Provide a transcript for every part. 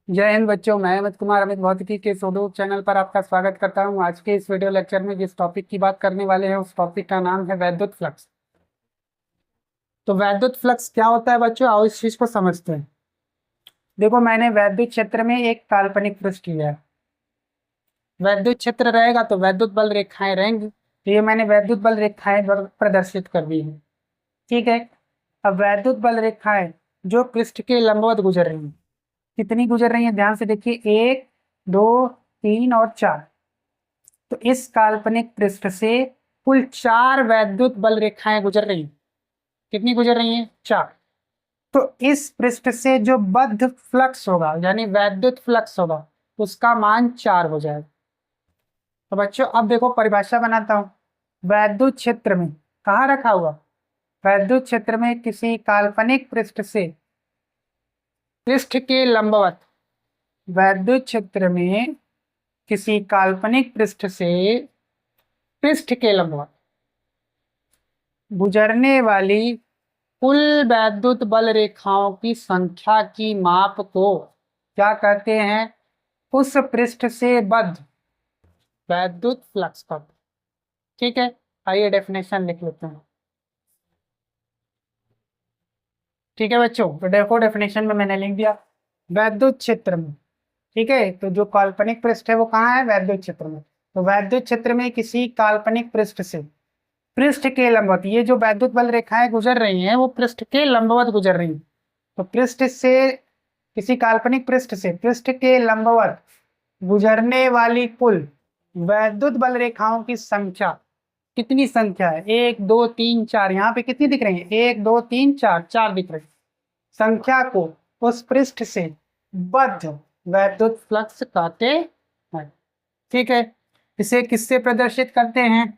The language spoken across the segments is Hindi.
जय हिंद बच्चों। मैं अमित कुमार अमित भौतिकी के यूट्यूब चैनल पर आपका स्वागत करता हूं। आज के इस वीडियो लेक्चर में जिस टॉपिक की बात करने वाले हैं उस टॉपिक का नाम है वैद्युत फ्लक्स। तो वैद्युत फ्लक्स क्या होता है बच्चों, आओ इस चीज को समझते हैं। देखो, मैंने वैद्युत क्षेत्र में एक काल्पनिक पृष्ठ लिया है। वैद्युत क्षेत्र रहेगा तो वैद्युत बल रेखाएं रहेंगी, तो ये मैंने वैद्युत बल रेखाएं प्रदर्शित कर दी है। ठीक है। अब वैद्युत बल रेखाएं जो पृष्ठ के लंबवत गुजर रही हैं, कितनी गुजर रही हैं ध्यान से देखिए, 1, 2, 3 और 4। तो इस काल्पनिक पृष्ठ से कुल 4 वैद्युत बल रेखाएं गुजर रही हैं। कितनी गुजर रही हैं? 4। तो इस पृष्ठ से जो बद्ध फ्लक्स होगा यानी वैद्युत फ्लक्स होगा उसका मान 4 हो जाएगा। तो बच्चों अब देखो, परिभाषा बनाता हूं। वैद्युत क्षेत्र में कहाँ रखा हुआ? वैद्युत क्षेत्र में किसी काल्पनिक पृष्ठ से पृष्ठ के लंबवत, वैद्युत क्षेत्र में किसी काल्पनिक पृष्ठ से पृष्ठ के लंबवत गुजरने वाली कुल वैद्युत बल रेखाओं की संख्या की माप को क्या कहते हैं? उस पृष्ठ से बद्ध वैद्युत फ्लक्स पथ। ठीक है, आइए डेफिनेशन लिख लेते हैं। ठीक है बच्चों, तो देखो डेफिनेशन में मैंने लिख दिया वैद्युत क्षेत्र में। ठीक है, तो जो काल्पनिक पृष्ठ है वो कहाँ है? वैद्युत क्षेत्र में। तो वैद्युत क्षेत्र में किसी काल्पनिक पृष्ठ से पृष्ठ के लंबवत, ये जो वैद्युत बल रेखाएं गुजर रही हैं वो पृष्ठ के लंबवत गुजर रही हैं। तो पृष्ठ से, किसी काल्पनिक पृष्ठ से पृष्ठ के लंबवत गुजरने वाली कुल वैद्युत बल रेखाओं की संख्या, कितनी संख्या है? 1, 2, 3, 4। यहाँ पे कितनी दिख रही है? 1, 2, 3, 4, 4 दिख रही है। संख्या को उस पृष्ठ से बद्ध वैद्युत फ्लक्स कहते हैं। ठीक है, इसे किससे प्रदर्शित करते हैं?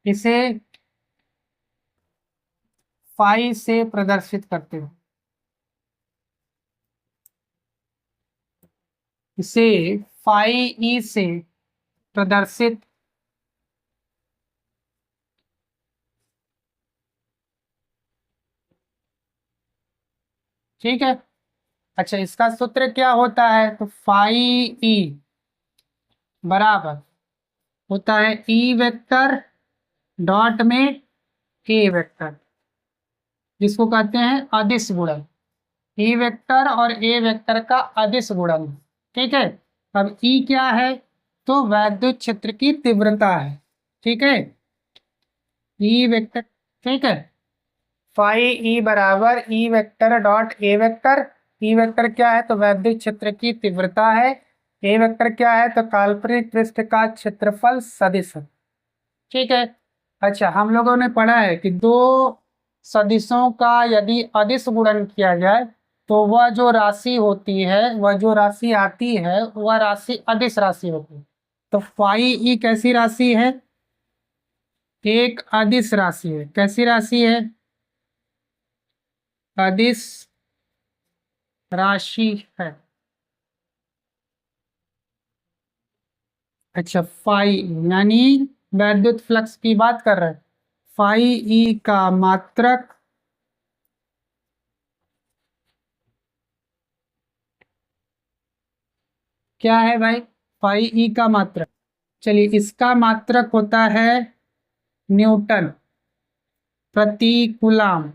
इसे फाई से प्रदर्शित करते हैं। इसे फाई ई से प्रदर्शित ठीक है। अच्छा, इसका सूत्र क्या होता है? तो फाई ई बराबर होता है ई वेक्टर डॉट में ए वेक्टर, जिसको कहते हैं अदिश गुणन। ई वेक्टर और ए वेक्टर का अदिश गुणन। ठीक है। अब ई क्या है? तो वैद्युत क्षेत्र की तीव्रता है। ठीक है, ई वेक्टर। ठीक है, फाई ई बराबर E vector dot A vector. E vector क्या है? तो वैद्युत क्षेत्र की तीव्रता है। ए वेक्टर क्या है? तो काल्पनिक पृष्ठ का क्षेत्रफल सदिश है। ठीक है। अच्छा, हम लोगों ने पढ़ा है कि दो सदिशों का यदि अदिश गुणन किया जाए तो वह जो राशि होती है, वह जो राशि आती है वह राशि अदिश राशि होती है। तो फाई ई कैसी राशि है? एक अदिश राशि है। कैसी राशि है? अदिश राशि है। अच्छा, फाई यानी वैद्युत फ्लक्स की बात कर रहे हैं। फाई ई का मात्रक क्या है भाई? फाई ई का मात्रक, चलिए इसका मात्रक होता है न्यूटन प्रति कूलाम,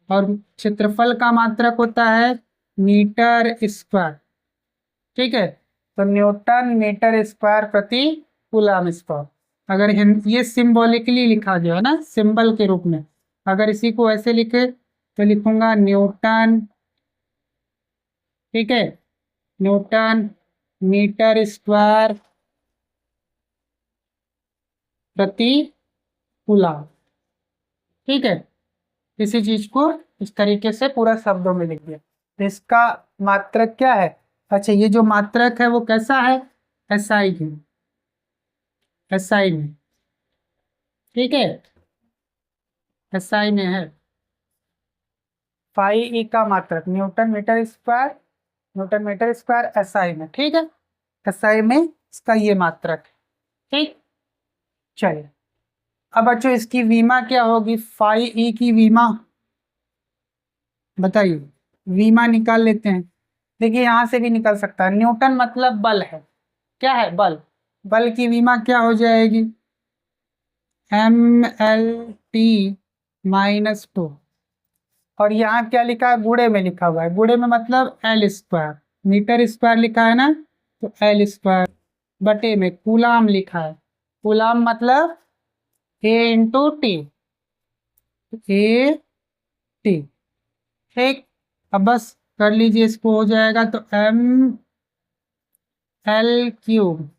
और क्षेत्रफल का मात्रक होता है मीटर स्क्वायर। ठीक है, तो न्यूटन मीटर स्क्वायर प्रति कूलाम स्क्वायर। अगर ये सिंबॉलिकली लिखा गया है ना, सिंबल के रूप में, अगर इसी को ऐसे लिखे तो लिखूंगा न्यूटन। ठीक है, न्यूटन मीटर स्क्वायर प्रति कूलाम। ठीक है, इसी चीज को इस तरीके से पूरा शब्दों में लिख दिया। तो इसका मात्रक क्या है? अच्छा, ये जो मात्रक है वो कैसा है? एसआई में। एसआई में। ठीक है, एसआई में है। फाई ई का मात्रक newton metre square, newton metre square SI में। ठीक है, एसआई में इसका ये मात्रक है। ठीक, चलिए अब बच्चों इसकी वीमा क्या होगी? फाई ई की वीमा बताइए, वीमा निकाल लेते हैं। देखिए यहाँ से भी निकल सकता है, न्यूटन मतलब बल है, क्या है, बल। बल की विमा क्या हो जाएगी, mlt -2। और यहाँ क्या लिखा है, गुणे में लिखा हुआ है, गुणे में मतलब एल स्क्वायर, मीटर स्क्वायर लिखा है ना, तो एल स्क्वायर बटे में कूलाम लिखा है, कूलाम मतलब A into T, A T. ठीक, अब बस कर लीजिए इसको, हो जाएगा तो M L cube,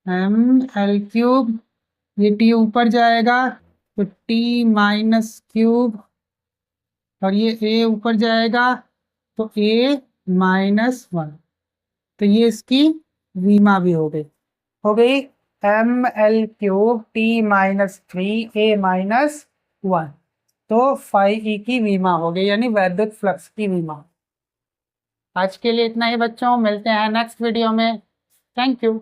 M L cube, ये टी ऊपर जाएगा तो टी -क्यूब, और ये ए ऊपर जाएगा तो ए -1। तो ये इसकी वीमा भी हो गई ml³ t-3 a-1। तो फाई ई की वीमा हो गई, यानी वैद्युत फ्लक्स की वीमा। आज के लिए इतना ही बच्चों, मिलते हैं नेक्स्ट वीडियो में। Thank you.